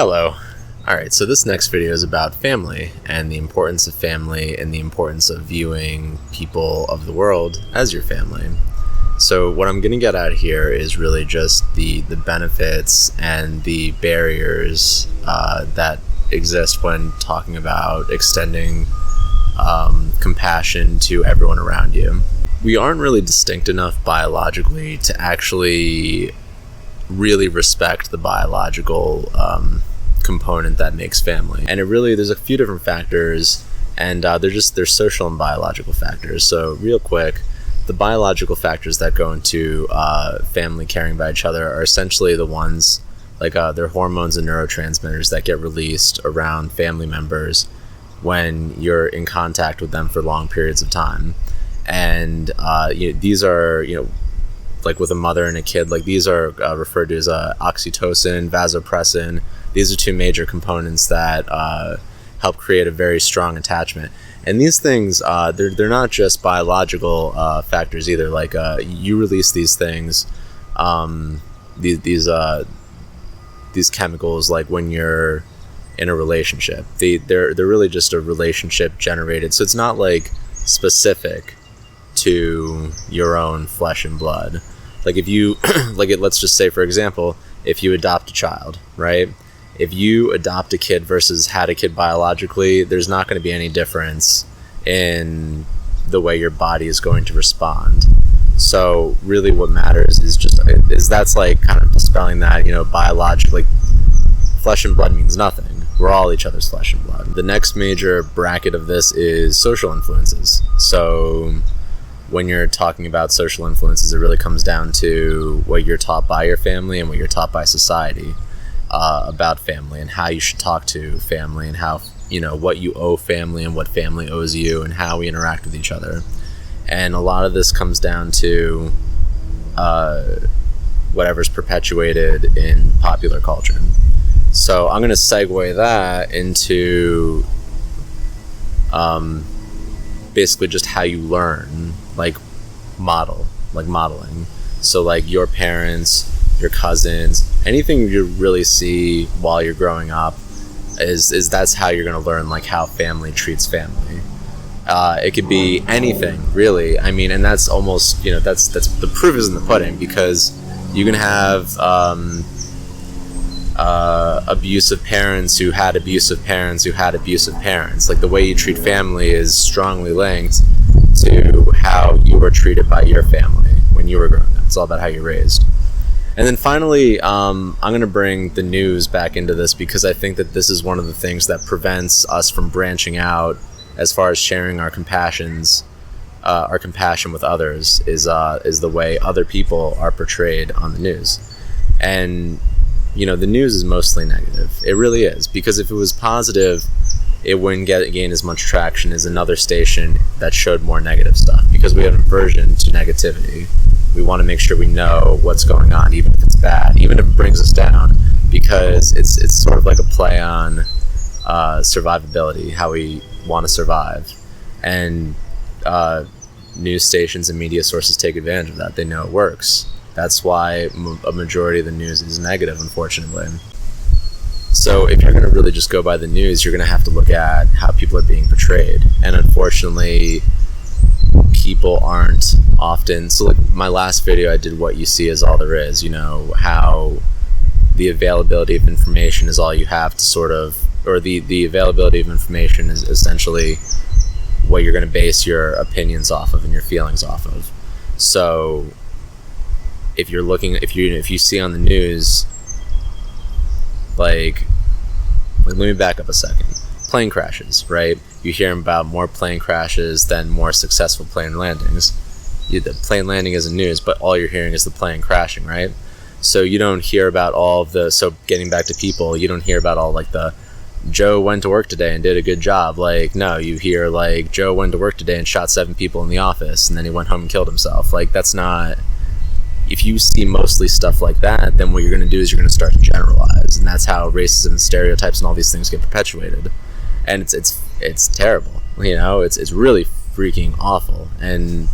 Hello. Alright, so this next video is about family and the importance of family and the importance of viewing people of the world as your family. So what I'm going to get at here is really just the benefits and the barriers that exist when talking about extending compassion to everyone around you. We aren't really distinct enough biologically to actually really respect the biological component that makes family, and there's a few different factors, and they're social and biological factors. So real quick, the biological factors that go into family caring about each other are essentially the ones like they're hormones and neurotransmitters that get released around family members when you're in contact with them for long periods of time. And these are, like with a mother and a kid, like these are referred to as oxytocin, vasopressin. These are two major components that help create a very strong attachment. And these things, they're not just biological factors either. Like you release these things, these chemicals, like when you're in a relationship. They're really just a relationship generated. So it's not like specific to your own flesh and blood. Like if you let's just say, for example, if you adopt a child, right? If you adopt a kid versus had a kid biologically, there's not going to be any difference in the way your body is going to respond. So really what matters is that's like kind of dispelling that, biologically, flesh and blood means nothing. We're all each other's flesh and blood. The next major bracket of this is social influences. So when you're talking about social influences, it really comes down to what you're taught by your family and what you're taught by society about family, and how you should talk to family, and how, what you owe family and what family owes you, and how we interact with each other. And a lot of this comes down to whatever's perpetuated in popular culture. So I'm going to segue that into basically just how you learn, like modeling. So like your parents, your cousins, anything you really see while you're growing up is that's how you're going to learn, like how family treats family. It could be anything, really. I mean, and that's almost, that's the proof is in the pudding, because you can have abusive parents who had abusive parents who had abusive parents. Like the way you treat family is strongly linked to how you were treated by your family when you were growing up. It's all about how you're raised. And then finally, I'm going to bring the news back into this, because I think that this is one of the things that prevents us from branching out as far as sharing our compassion with others, is the way other people are portrayed on the news. And the news is mostly negative. It really is, because if it was positive, it wouldn't gain as much traction as another station that showed more negative stuff, because we have an aversion to negativity. We want to make sure we know what's going on, even if it's bad, even if it brings us down, because it's sort of like a play on survivability, how we want to survive. And news stations and media sources take advantage of that. They know it works. That's why a majority of the news is negative, unfortunately. So if you're going to really just go by the news, you're going to have to look at how people are being portrayed. And unfortunately, people aren't often. So like my last video, I did what you see is all there is, how the availability of information is all you have to sort of, or the availability of information is essentially what you're going to base your opinions off of and your feelings off of. So if you see on the news, like let me back up a second. Plane crashes, right? You hear about more plane crashes than more successful plane landings. The plane landing isn't news, but all you're hearing is the plane crashing, right? So you don't hear about so getting back to people, you don't hear about all like the Joe went to work today and did a good job. Like, no, you hear like Joe went to work today and shot 7 people in the office, and then he went home and killed himself. Like, that's not. If you see mostly stuff like that, then what you're going to do is you're going to start to generalize, and that's how racism and stereotypes and all these things get perpetuated. And it's terrible. It's really freaking awful. And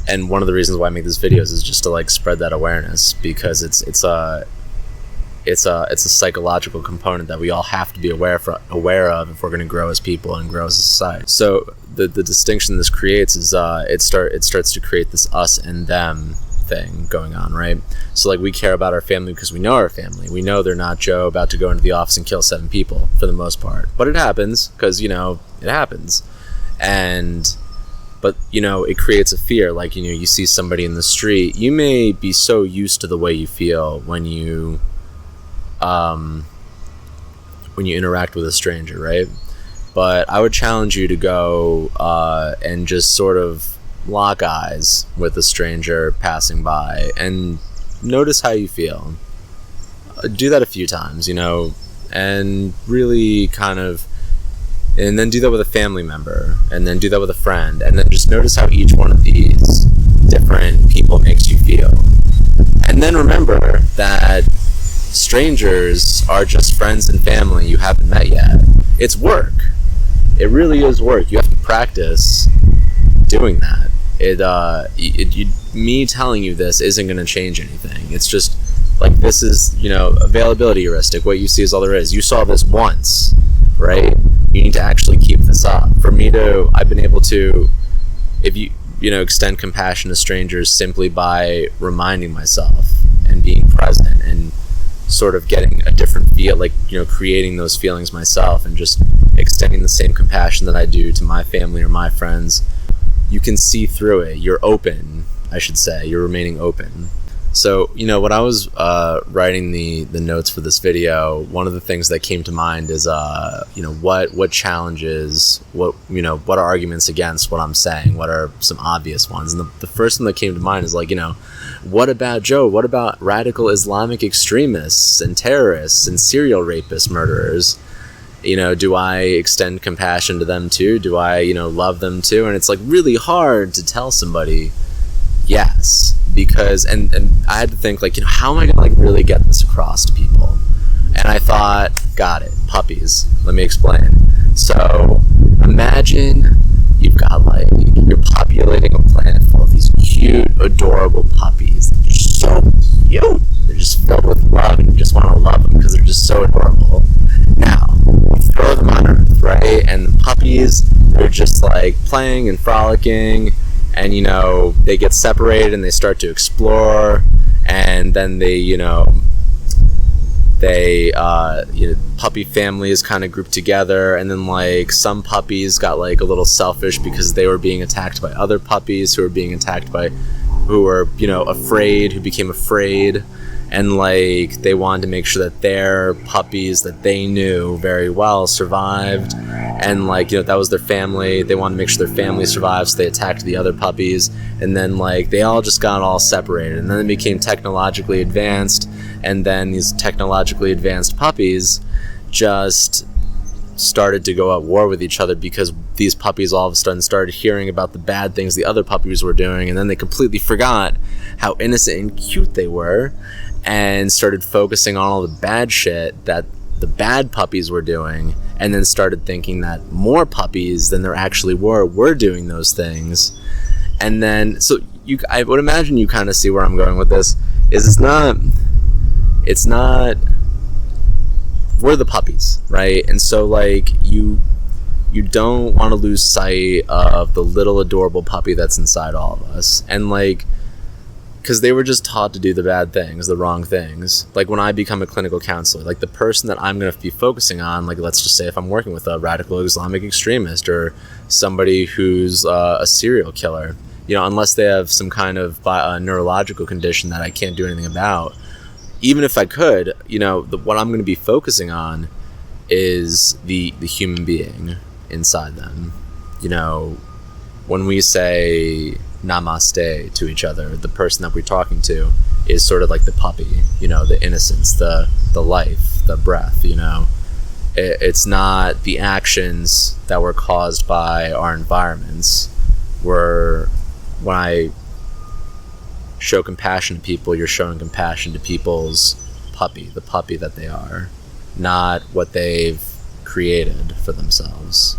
and one of the reasons why I make these videos is just to like spread that awareness, because it's a psychological component that we all have to be aware of if we're going to grow as people and grow as a society. So the distinction this creates is it starts to create this us and them thing going on, right? So like we care about our family because we know our family. We know they're not Joe about to go into the office and kill 7 people for the most part, but it happens because it happens. But it creates a fear. Like you see somebody in the street, you may be so used to the way you feel when you interact with a stranger, right? But I would challenge you to go and just sort of lock eyes with a stranger passing by and notice how you feel. Do that a few times, and really and then do that with a family member, and then do that with a friend, and then just notice how each one of these different people makes you feel. And then remember that strangers are just friends and family you haven't met yet. It's work. It really is work. You have to practice doing that. Me telling you this isn't going to change anything. It's just like, this is availability heuristic. What you see is all there is. You saw this once, right? You need to actually keep this up. I've been able to, if you extend compassion to strangers simply by reminding myself and being present and sort of getting a different feel, like creating those feelings myself and just extending the same compassion that I do to my family or my friends. You can see through it. You're open, I should say. You're remaining open. So, when I was writing the notes for this video, one of the things that came to mind is, what challenges, what are arguments against what I'm saying? What are some obvious ones? And the first one that came to mind is like, what about Joe? What about radical Islamic extremists and terrorists and serial rapists, murderers? Do I extend compassion to them too? Do I, love them too? And it's like really hard to tell somebody yes, because and I had to think like, how am I gonna like really get this across to people? And I thought, got it, puppies. Let me explain. So imagine you've got you're populating a planet full of these cute, adorable puppies. They're so cute. They're just filled with love, and you just want to love them because they're just so adorable. Now, throw them on Earth, right? And the puppies, they're just like playing and frolicking, and they get separated and they start to explore, and then puppy families kind of group together, and then like some puppies got like a little selfish because they were being attacked by other puppies who were being attacked by who were afraid, who became afraid, and like they wanted to make sure that their puppies that they knew very well survived, and like that was their family. They wanted to make sure their family survived, so they attacked the other puppies, and then like they all just got all separated, and then they became technologically advanced, and then these technologically advanced puppies just started to go at war with each other because these puppies all of a sudden started hearing about the bad things the other puppies were doing, and then they completely forgot how innocent and cute they were and started focusing on all the bad shit that the bad puppies were doing, and then started thinking that more puppies than there actually were doing those things. And then I would imagine you kind of see where I'm going with this. It's not we're the puppies, right? And so like you don't want to lose sight of the little adorable puppy that's inside all of us, and like because they were just taught to do the bad things, the wrong things. Like when I become a clinical counselor, like the person that I'm going to be focusing on, like let's just say if I'm working with a radical Islamic extremist or somebody who's a serial killer, unless they have some kind of neurological condition that I can't do anything about, even if I could, what I'm going to be focusing on is the human being inside them. When we say namaste to each other, the person that we're talking to is sort of like the puppy, the innocence, the life, the breath. It's not the actions that were caused by our environments. When I show compassion to people, you're showing compassion to people's puppy, the puppy that they are, not what they've created for themselves.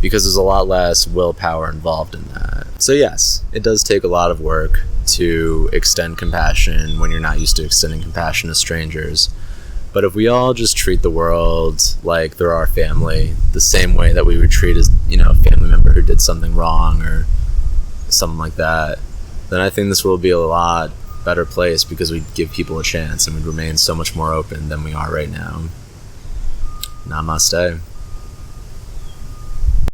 Because there's a lot less willpower involved in that. So yes, it does take a lot of work to extend compassion when you're not used to extending compassion to strangers. But if we all just treat the world like they're our family, the same way that we would treat a family member who did something wrong or something like that, then I think this world would be a lot better place, because we'd give people a chance and we'd remain so much more open than we are right now. Namaste.